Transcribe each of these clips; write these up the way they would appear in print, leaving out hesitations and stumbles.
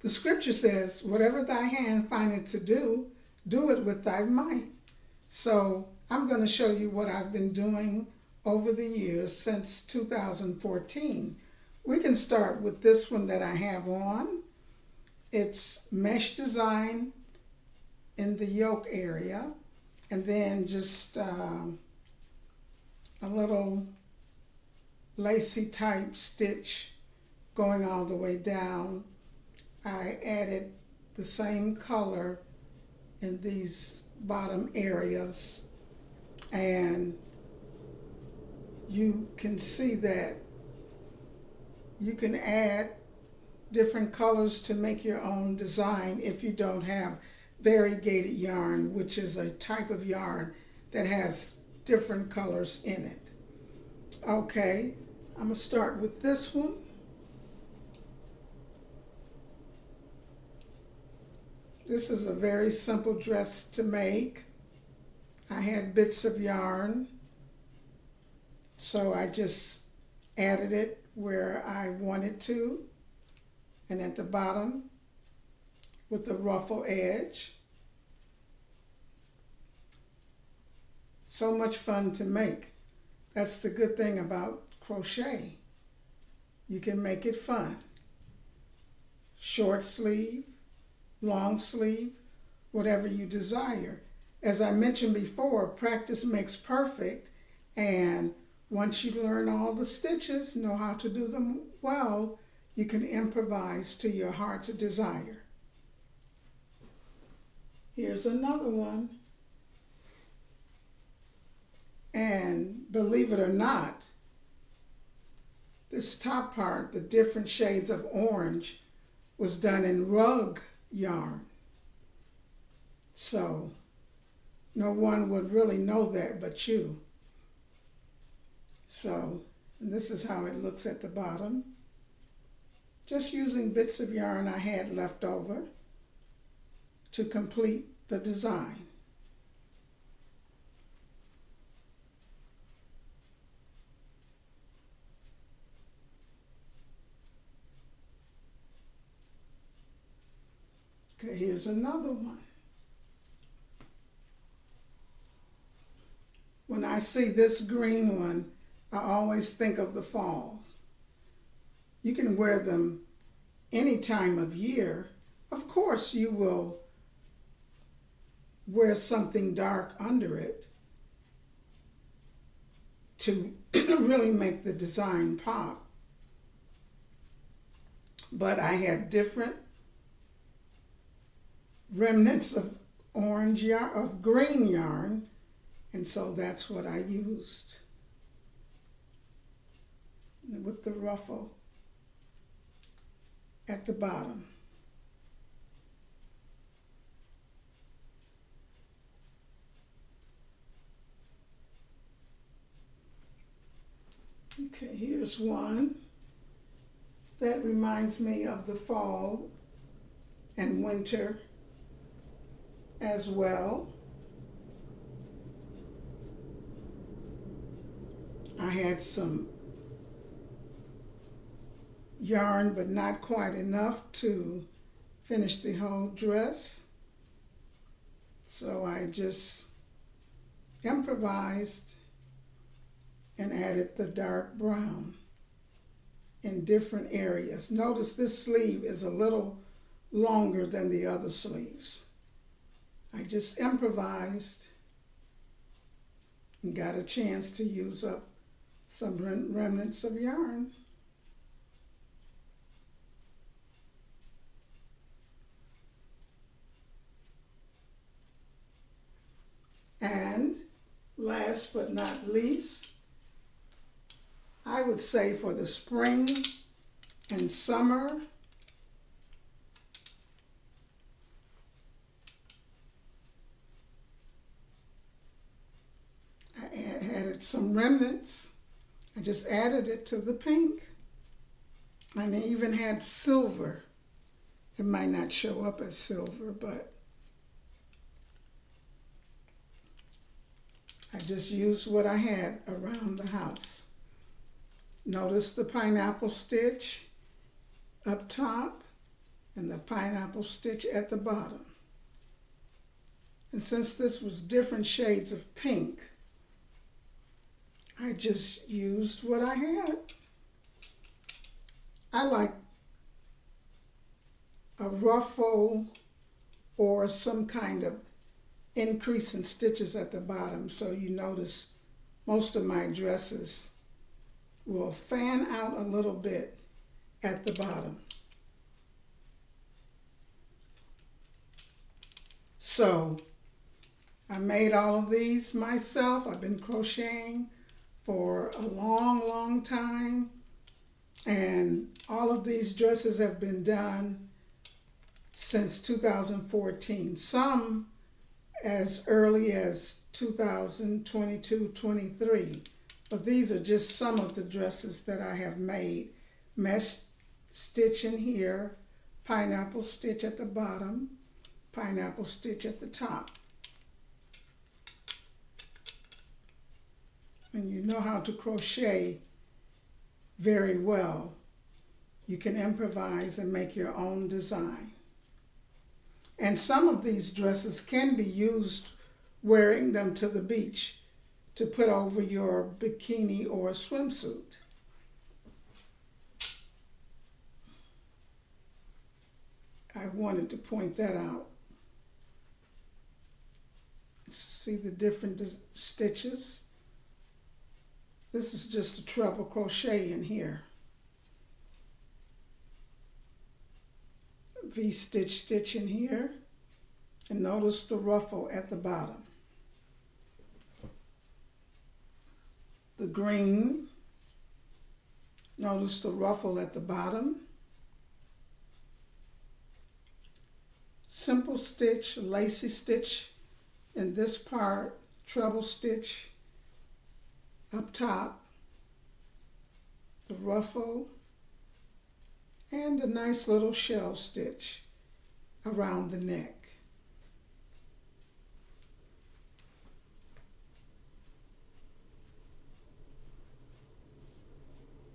The scripture says, whatever thy hand findeth to do, do it with thy might. So I'm going to show you what I've been doing over the years since 2014. We can start with this one that I have on. It's mesh design in the yoke area, and then just a little lacy type stitch going all the way down. I added the same color in these bottom areas, and you can see that you can add different colors to make your own design if you don't have variegated yarn, which is a type of yarn that has different colors in it. Okay, I'm going to start with this one. This is a very simple dress to make. I had bits of yarn, so I just added it where I wanted to, and at the bottom with the ruffle edge. So much fun to make. That's the good thing about crochet. You can make it fun. Short sleeve, long sleeve, whatever you desire. As I mentioned before, practice makes perfect, and once you learn all the stitches, know how to do them well, you can improvise to your heart's desire. Here's another one. And believe it or not, this top part, the different shades of orange, was done in rug yarn. So no one would really know that but you. So, and this is how it looks at the bottom. Just using bits of yarn I had left over to complete the design. Okay, here's another one. When I see this green one, I always think of the fall. You can wear them any time of year. Of course, you will wear something dark under it to really make the design pop. But I had different remnants of orange yarn, of green yarn, and so that's what I used with the ruffle at the bottom. Okay, here's one that reminds me of the fall and winter as well. I had some yarn, but not quite enough to finish the whole dress. So I just improvised and added the dark brown in different areas. Notice this sleeve is a little longer than the other sleeves. I just improvised and got a chance to use up some remnants of yarn. And last but not least, I would say for the spring and summer, I added some remnants. I just added it to the pink. And I even had silver. It might not show up as silver, but I just used what I had around the house. Notice the pineapple stitch up top and the pineapple stitch at the bottom. And since this was different shades of pink, I just used what I had. I like a ruffle or some kind of increase in stitches at the bottom, so you notice most of my dresses will fan out a little bit at the bottom. So I made all of these myself. I've been crocheting for a long time, and all of these dresses have been done since 2014. Some as early as 2022, 23. But these are just some of the dresses that I have made. Mesh stitch in here, pineapple stitch at the bottom, pineapple stitch at the top. And you know how to crochet very well. You can improvise and make your own design. And some of these dresses can be used wearing them to the beach to put over your bikini or swimsuit. I wanted to point that out. See the different stitches? This is just a treble crochet in here. V-stitch stitch in here, and notice the ruffle at the bottom. The green, notice the ruffle at the bottom. Simple stitch, lacy stitch in this part, treble stitch up top, the ruffle, and a nice little shell stitch around the neck.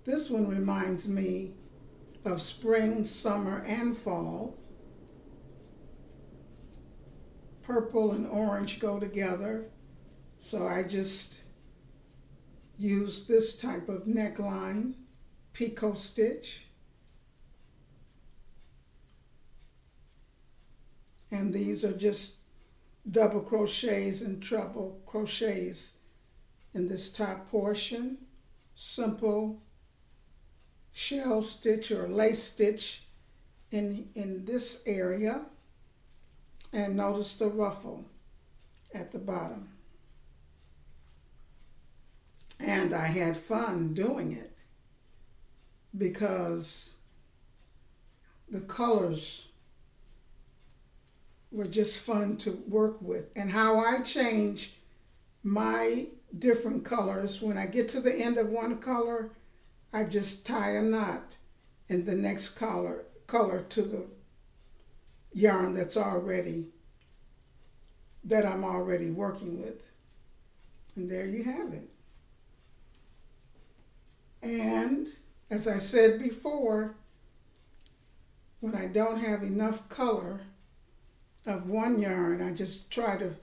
This one reminds me of spring, summer, and fall. Purple and orange go together, so I just used this type of neckline, picot stitch. And these are just double crochets and treble crochets in this top portion. Simple shell stitch or lace stitch in this area. And notice the ruffle at the bottom. And I had fun doing it because the colors were just fun to work with. And how I change my different colors, when I get to the end of one color, I just tie a knot in the next color to the yarn that I'm already working with. And there you have it. And as I said before, when I don't have enough color of one yarn, I just try to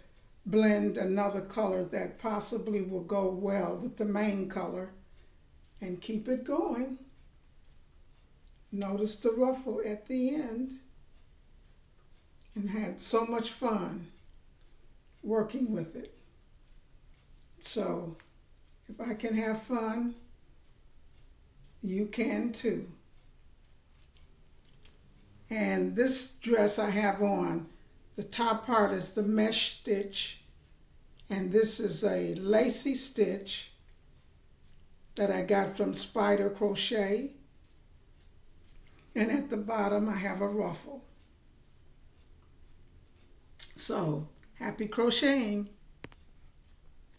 blend another color that possibly will go well with the main color and keep it going. Notice the ruffle at the end, and had so much fun working with it. So if I can have fun, you can too. And this dress I have on, the top part is the mesh stitch, and this is a lacy stitch that I got from Spider Crochet. And at the bottom I have a ruffle. So, happy crocheting!